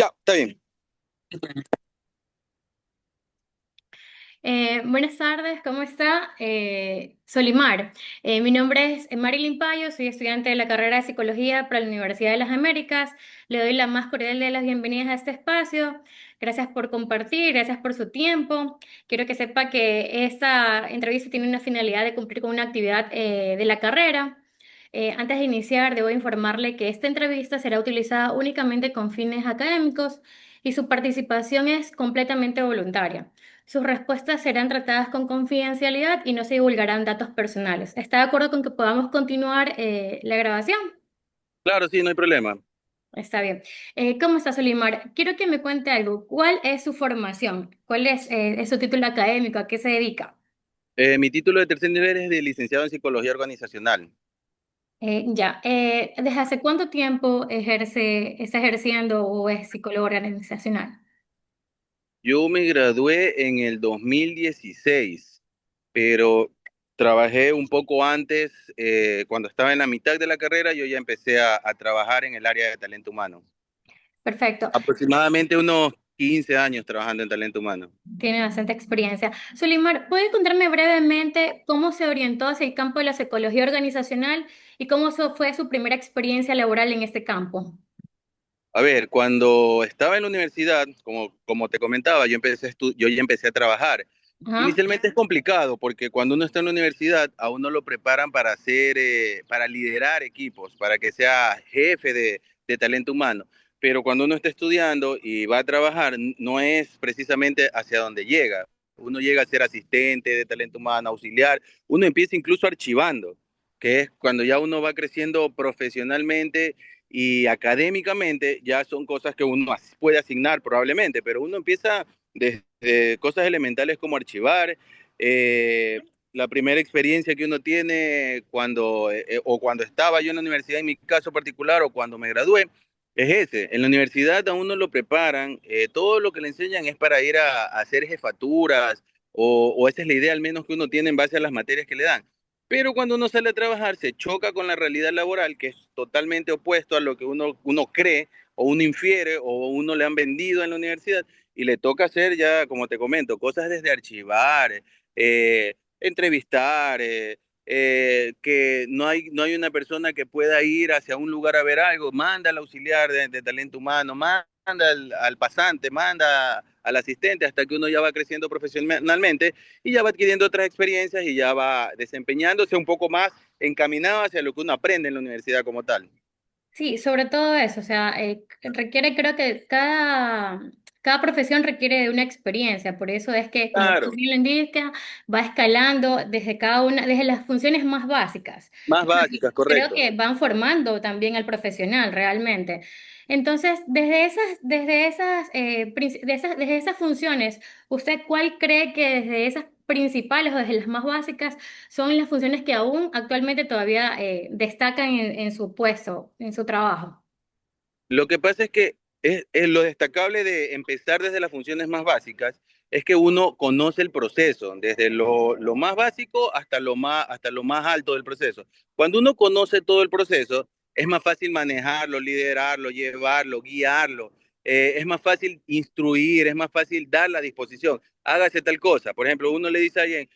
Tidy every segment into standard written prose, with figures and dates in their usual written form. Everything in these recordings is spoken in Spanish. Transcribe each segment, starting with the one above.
Ya, está bien. Buenas tardes, ¿cómo está? Solimar. Mi nombre es Marilyn Payo, soy estudiante de la carrera de Psicología para la Universidad de las Américas. Le doy la más cordial de las bienvenidas a este espacio. Gracias por compartir, gracias por su tiempo. Quiero que sepa que esta entrevista tiene una finalidad de cumplir con una actividad de la carrera. Antes de iniciar, debo informarle que esta entrevista será utilizada únicamente con fines académicos y su participación es completamente voluntaria. Sus respuestas serán tratadas con confidencialidad y no se divulgarán datos personales. ¿Está de acuerdo con que podamos continuar la grabación? Claro, sí, no hay problema. Está bien. ¿Cómo está, Solimar? Quiero que me cuente algo. ¿Cuál es su formación? ¿Cuál es su título académico? ¿A qué se dedica? Mi título de tercer nivel es de licenciado en Psicología Organizacional. ¿Desde hace cuánto tiempo está ejerciendo o es psicólogo organizacional? Yo me gradué en el 2016, pero trabajé un poco antes, cuando estaba en la mitad de la carrera, yo ya empecé a trabajar en el área de talento humano. Perfecto. Aproximadamente unos 15 años trabajando en talento humano. Tiene bastante experiencia. Solimar, ¿puede contarme brevemente cómo se orientó hacia el campo de la psicología organizacional y cómo fue su primera experiencia laboral en este campo? A ver, cuando estaba en la universidad, como te comentaba, yo ya empecé a trabajar. Ajá. Inicialmente es complicado porque cuando uno está en la universidad, a uno lo preparan para para liderar equipos, para que sea jefe de talento humano. Pero cuando uno está estudiando y va a trabajar, no es precisamente hacia donde llega. Uno llega a ser asistente de talento humano, auxiliar. Uno empieza incluso archivando, que es cuando ya uno va creciendo profesionalmente y académicamente, ya son cosas que uno puede asignar probablemente, pero uno empieza desde cosas elementales como archivar. La primera experiencia que uno tiene o cuando estaba yo en la universidad, en mi caso particular, o cuando me gradué, es ese. En la universidad a uno lo preparan, todo lo que le enseñan es para ir a hacer jefaturas, o esa es la idea al menos que uno tiene en base a las materias que le dan. Pero cuando uno sale a trabajar se choca con la realidad laboral, que es totalmente opuesto a lo que uno cree o uno infiere o uno le han vendido en la universidad, y le toca hacer ya, como te comento, cosas desde archivar, entrevistar, que no hay una persona que pueda ir hacia un lugar a ver algo, manda al auxiliar de talento humano, manda al pasante, manda al asistente, hasta que uno ya va creciendo profesionalmente y ya va adquiriendo otras experiencias y ya va desempeñándose un poco más encaminado hacia lo que uno aprende en la universidad como tal. Sí, sobre todo eso, o sea, requiere, creo que cada profesión requiere de una experiencia, por eso es que, como tú Claro, bien lo indicas, va escalando desde cada una, desde las funciones más básicas. más básicas, Creo correcto. que van formando también al profesional realmente. Entonces, desde esas funciones, ¿usted cuál cree que desde esas principales o desde las más básicas son las funciones que aún actualmente todavía destacan en su puesto, en su trabajo? Lo que pasa es que es lo destacable de empezar desde las funciones más básicas es que uno conoce el proceso, desde lo más básico hasta lo más alto del proceso. Cuando uno conoce todo el proceso, es más fácil manejarlo, liderarlo, llevarlo, guiarlo. Es más fácil instruir, es más fácil dar la disposición. Hágase tal cosa. Por ejemplo, uno le dice a alguien,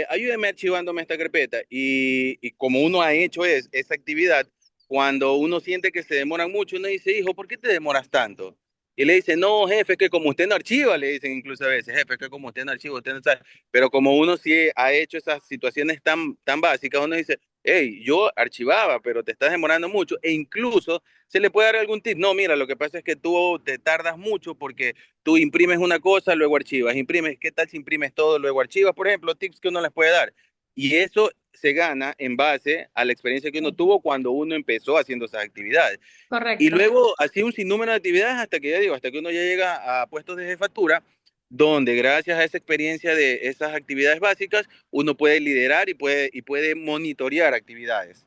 ayúdeme archivándome esta carpeta. Y como uno ha hecho esa actividad, cuando uno siente que se demoran mucho, uno dice, hijo, ¿por qué te demoras tanto? Y le dice, no, jefe, es que como usted no archiva, le dicen incluso a veces, jefe, es que como usted no archiva, usted no sabe. Pero como uno sí ha hecho esas situaciones tan básicas, uno dice, hey, yo archivaba, pero te estás demorando mucho. E incluso se le puede dar algún tip. No, mira, lo que pasa es que tú te tardas mucho porque tú imprimes una cosa, luego archivas, imprimes, ¿qué tal si imprimes todo, luego archivas? Por ejemplo, tips que uno les puede dar. Y eso se gana en base a la experiencia que uno tuvo cuando uno empezó haciendo esas actividades. Y Correcto. luego así un sinnúmero de actividades hasta que ya digo, hasta que uno ya llega a puestos de jefatura, donde gracias a esa experiencia de esas actividades básicas, uno puede liderar y puede monitorear actividades.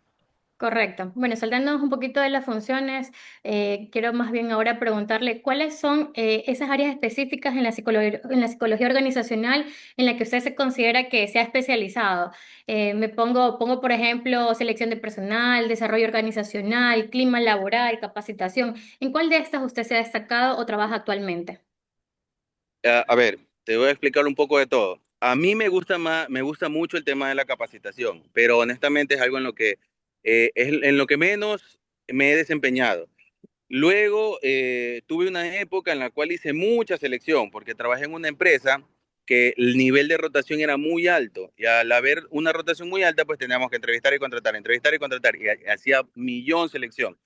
Correcto. Bueno, saltándonos un poquito de las funciones, quiero más bien ahora preguntarle cuáles son esas áreas específicas en la psicología organizacional en la que usted se considera que se ha especializado. Pongo, por ejemplo, selección de personal, desarrollo organizacional, clima laboral, capacitación. ¿En cuál de estas usted se ha destacado o trabaja actualmente? A ver, te voy a explicar un poco de todo. A mí me gusta mucho el tema de la capacitación, pero honestamente es algo en lo que es en lo que menos me he desempeñado. Luego tuve una época en la cual hice mucha selección, porque trabajé en una empresa que el nivel de rotación era muy alto, y al haber una rotación muy alta, pues teníamos que entrevistar y contratar, y hacía millón selección.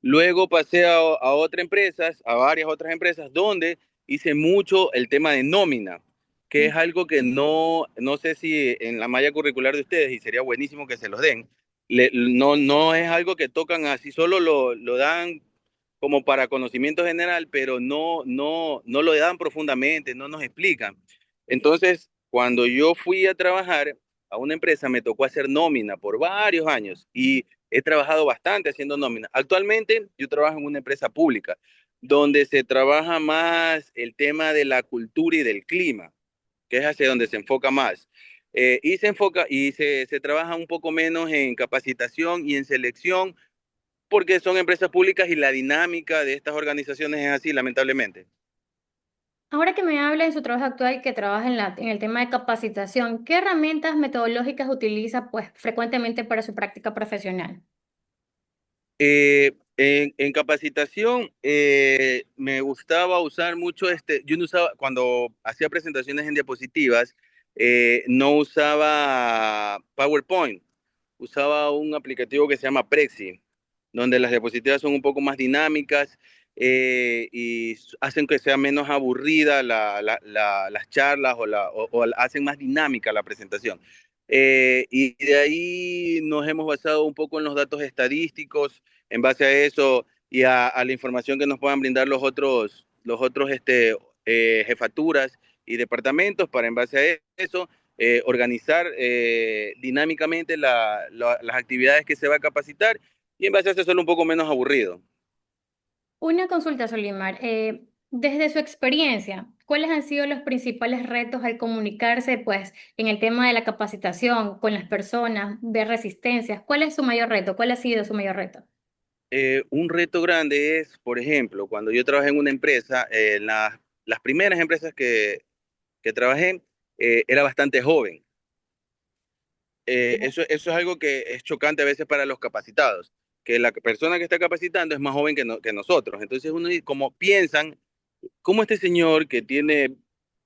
Luego pasé a otras empresas, a varias otras empresas, donde hice mucho el tema de nómina, que es algo que no sé si en la malla curricular de ustedes, y sería buenísimo que se los den, no es algo que tocan así, solo lo dan como para conocimiento general, pero no lo dan profundamente, no nos explican. Entonces, cuando yo fui a trabajar a una empresa, me tocó hacer nómina por varios años y he trabajado bastante haciendo nómina. Actualmente yo trabajo en una empresa pública donde se trabaja más el tema de la cultura y del clima, que es hacia donde se enfoca más. Se trabaja un poco menos en capacitación y en selección porque son empresas públicas y la dinámica de estas organizaciones es así, lamentablemente. Ahora que me habla en su trabajo actual, que trabaja en el tema de capacitación, ¿qué herramientas metodológicas utiliza pues frecuentemente para su práctica profesional? En capacitación me gustaba usar mucho yo no usaba, cuando hacía presentaciones en diapositivas, no usaba PowerPoint, usaba un aplicativo que se llama Prezi, donde las diapositivas son un poco más dinámicas y hacen que sea menos aburrida las charlas o hacen más dinámica la presentación. Y de ahí nos hemos basado un poco en los datos estadísticos en base a eso y a la información que nos puedan brindar los otros jefaturas y departamentos para en base a eso organizar dinámicamente las actividades que se va a capacitar y en base a eso hacerlo un poco menos aburrido. Una consulta, Solimar. Desde su experiencia, ¿cuáles han sido los principales retos al comunicarse, pues, en el tema de la capacitación con las personas, ver resistencias? ¿Cuál es su mayor reto? ¿Cuál ha sido su mayor reto? Un reto grande es, por ejemplo, cuando yo trabajé en una empresa, las primeras empresas que trabajé, era bastante joven. Eso es algo que es chocante a veces para los capacitados, que la persona que está capacitando es más joven que nosotros. Entonces uno dice, como piensan, ¿cómo este señor que tiene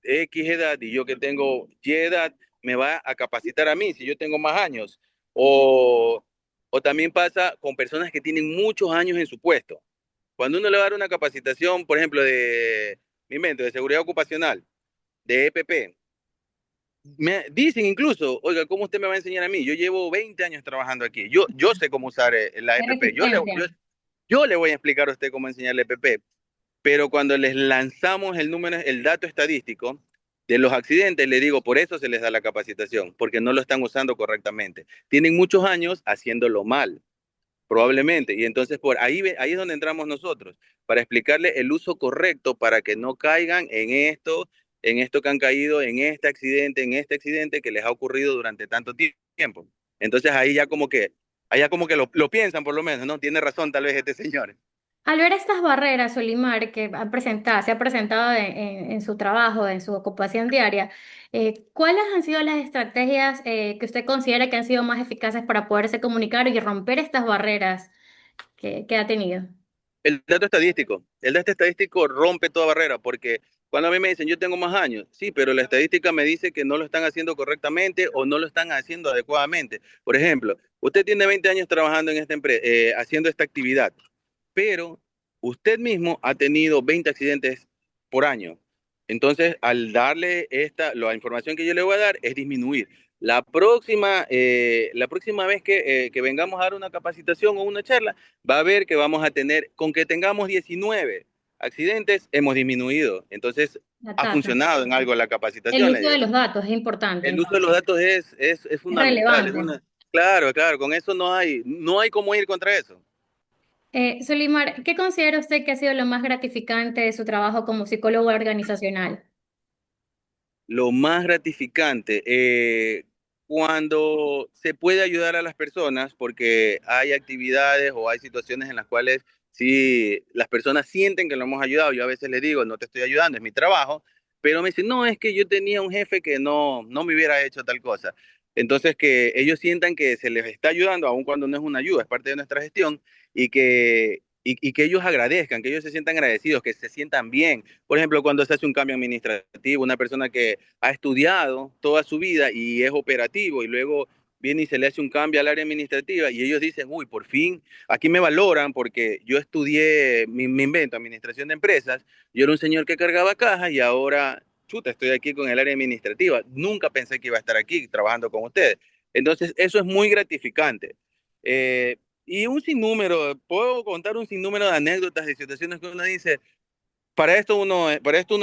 X edad y yo que tengo Y edad me va a capacitar a mí si yo tengo más años? O, o también pasa con personas que tienen muchos años en su puesto. Cuando uno le va a dar una capacitación, por ejemplo, mi mente, de seguridad ocupacional, de EPP, me dicen incluso, oiga, ¿cómo usted me va a enseñar a mí? Yo llevo 20 años trabajando aquí. Yo sé cómo usar la ¿Qué EPP. resistencia? Yo le voy a explicar a usted cómo enseñar la EPP. Pero cuando les lanzamos el dato estadístico de los accidentes, le digo, por eso se les da la capacitación, porque no lo están usando correctamente. Tienen muchos años haciéndolo mal, probablemente. Y entonces ahí es donde entramos nosotros, para explicarle el uso correcto para que no caigan en esto que han caído, en este accidente que les ha ocurrido durante tanto tiempo. Entonces ahí ya como que lo piensan por lo menos, ¿no? Tiene razón tal vez este señor. Al ver estas barreras, Solimar, que se ha presentado en su trabajo, en su ocupación diaria, ¿cuáles han sido las estrategias que usted considera que han sido más eficaces para poderse comunicar y romper estas barreras que ha tenido? El dato estadístico rompe toda barrera, porque cuando a mí me dicen, yo tengo más años, sí, pero la estadística me dice que no lo están haciendo correctamente o no lo están haciendo adecuadamente. Por ejemplo, usted tiene 20 años trabajando en esta empresa, haciendo esta actividad, pero usted mismo ha tenido 20 accidentes por año. Entonces, al darle la información que yo le voy a dar es disminuir. La próxima vez que vengamos a dar una capacitación o una charla, va a ver que vamos a tener, con que tengamos 19 accidentes, hemos disminuido. Entonces, La ha tasa. funcionado en algo la El capacitación. uso de los datos es importante, El uso de los entonces. datos es Es fundamental, relevante. Claro, claro, con eso no hay cómo ir contra eso. Solimar, ¿qué considera usted que ha sido lo más gratificante de su trabajo como psicólogo organizacional? Lo más gratificante, cuando se puede ayudar a las personas, porque hay actividades o hay situaciones en las cuales sí, las personas sienten que lo hemos ayudado. Yo a veces les digo, no te estoy ayudando, es mi trabajo, pero me dicen, no, es que yo tenía un jefe que no me hubiera hecho tal cosa. Entonces, que ellos sientan que se les está ayudando, aun cuando no es una ayuda, es parte de nuestra gestión, y que ellos agradezcan, que ellos se sientan agradecidos, que se sientan bien. Por ejemplo, cuando se hace un cambio administrativo, una persona que ha estudiado toda su vida y es operativo y luego viene y se le hace un cambio al área administrativa y ellos dicen, uy, por fin, aquí me valoran porque yo estudié, me invento, administración de empresas, yo era un señor que cargaba cajas y ahora, chuta, estoy aquí con el área administrativa. Nunca pensé que iba a estar aquí trabajando con ustedes. Entonces, eso es muy gratificante. Eh, y un sinnúmero, puedo contar un sinnúmero de anécdotas y situaciones que uno dice, para esto uno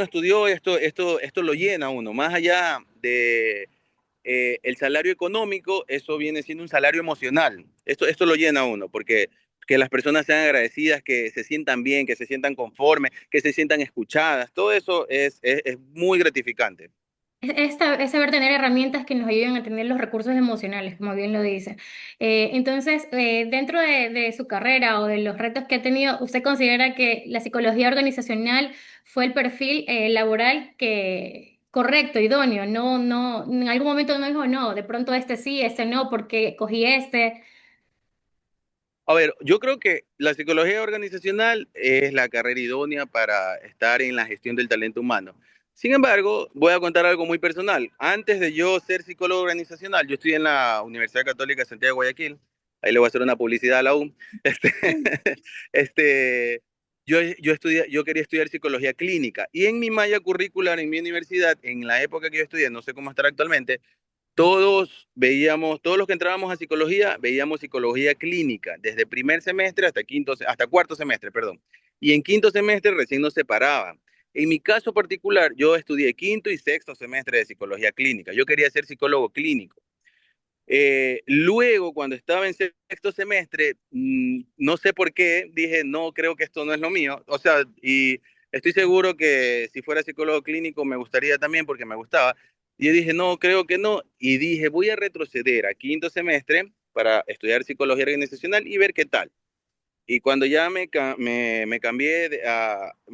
estudió, esto lo llena a uno. Más allá de el salario económico, eso viene siendo un salario emocional. Esto lo llena a uno, porque que las personas sean agradecidas, que se sientan bien, que se sientan conformes, que se sientan escuchadas, todo eso es muy gratificante. Es saber tener herramientas que nos ayuden a tener los recursos emocionales, como bien lo dice. Entonces, dentro de su carrera o de los retos que ha tenido, ¿usted considera que la psicología organizacional fue el perfil laboral que correcto, idóneo? No, en algún momento no dijo, no, de pronto este sí, este no, porque cogí este. A ver, yo creo que la psicología organizacional es la carrera idónea para estar en la gestión del talento humano. Sin embargo, voy a contar algo muy personal. Antes de yo ser psicólogo organizacional, yo estudié en la Universidad Católica de Santiago de Guayaquil. Ahí le voy a hacer una publicidad a la U. Este, este, yo quería estudiar psicología clínica y en mi malla curricular en mi universidad, en la época que yo estudié, no sé cómo estará actualmente, todos los que entrábamos a psicología, veíamos psicología clínica, desde primer semestre hasta cuarto semestre, perdón. Y en quinto semestre recién nos separaban. En mi caso particular, yo estudié quinto y sexto semestre de psicología clínica. Yo quería ser psicólogo clínico. Luego, cuando estaba en sexto semestre, no sé por qué, dije, no, creo que esto no es lo mío. O sea, y estoy seguro que si fuera psicólogo clínico me gustaría también porque me gustaba. Y yo dije, no, creo que no. Y dije, voy a retroceder a quinto semestre para estudiar psicología organizacional y ver qué tal. Y cuando ya me cambié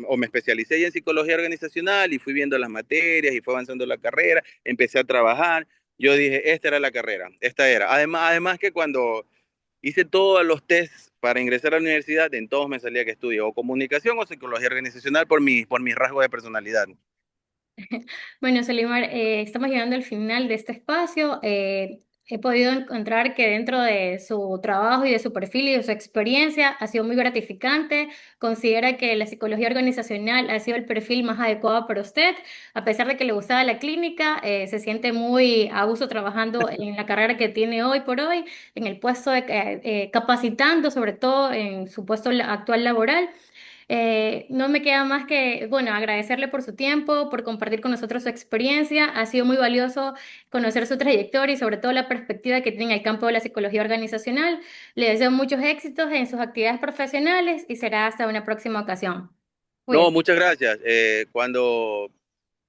o me especialicé ya en psicología organizacional y fui viendo las materias y fue avanzando la carrera, empecé a trabajar, yo dije, esta era la carrera, esta era. Además que cuando hice todos los tests para ingresar a la universidad, en todos me salía que estudio o comunicación o psicología organizacional por mi rasgo de personalidad. Bueno, Solimar, estamos llegando al final de este espacio. He podido encontrar que dentro de su trabajo y de su perfil y de su experiencia ha sido muy gratificante. Considera que la psicología organizacional ha sido el perfil más adecuado para usted. A pesar de que le gustaba la clínica, se siente muy a gusto trabajando en la carrera que tiene hoy por hoy, en el puesto de capacitando, sobre todo en su puesto actual laboral. No me queda más que, bueno, agradecerle por su tiempo, por compartir con nosotros su experiencia. Ha sido muy valioso conocer su trayectoria y sobre todo la perspectiva que tiene en el campo de la psicología organizacional. Le deseo muchos éxitos en sus actividades profesionales y será hasta una próxima ocasión. No, Cuídese. muchas gracias. Cuando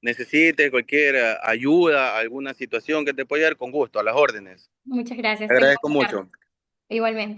necesites cualquier ayuda, alguna situación que te pueda dar, con gusto, a las órdenes. Muchas gracias. Tenga Agradezco buena tarde. mucho. Igualmente.